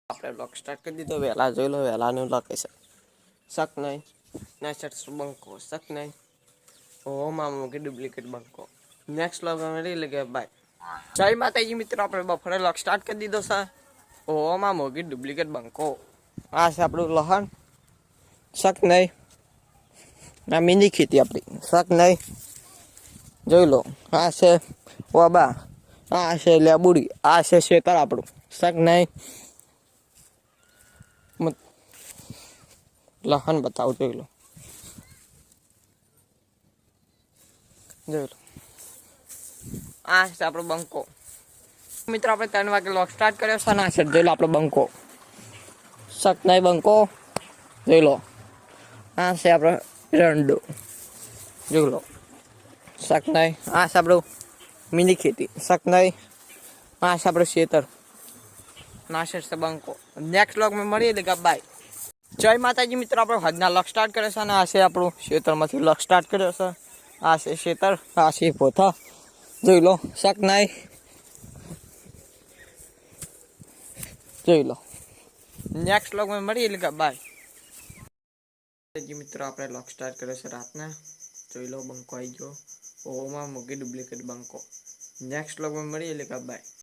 આપણે blog start કરી દીધો વહેલા જોઈ લો વહેલાનું લોકેશન શક નહીં ના શર્ટ બંકો શક નહીં ઓ મામો કે ડુપ્લિકેટ બંકો નેક્સ્ટ લોગ અમે રહી કે બાય જય માતાજી મિત્રો આપણે બફોરે લોગ સ્ટાર્ટ કરી દીધો છે ઓ મામો કે ડુપ્લિકેટ બંકો આ છે આપણું લહણ શક નહીં ના મીની ખેતી આપણી શક નહીં જોઈ લો આ છે વાબા આ છે લેબુડી આ છે શેતર આપણું શક નહીં લહન બતાવો જોઈ લો આ છે આપણો બંકો મિત્રો આપણે 3 વાગે લોક સ્ટાર્ટ કર્યો છે ના છે જોઈ લો આપણો બંકો શક નહીં બંકો જોઈ લો આ છે આપણો રંડો જોઈ લો શક નહીં આ છે આપણું મિની ખેતી શક નહીં આ છે આપણું શેતર ના છે બંકો નેક્સ્ટ લોક માં મળીએ એટલે બાય જય માતાજી મિત્રો આપણે હદના લોક સ્ટાર્ટ કર્યો છે અને આ છે આપણું ખેતરમાંથી લોક સ્ટાર્ટ કર્યો છે આ છે ખેતર આ છે પોથા જોઈ લો શક નહીં જોઈ લો નેક્સ્ટ લોગમાં મળીએ એટલે બાય મિત્રો આપણે લોક સ્ટાર્ટ કર્યો છે રાતના જોઈ લો બંકો આવી ગયો ઓમાં મૂકી ડુપ્લિકેટ બંકો નેક્સ્ટ લોગમાં મળીએ એટલે બાય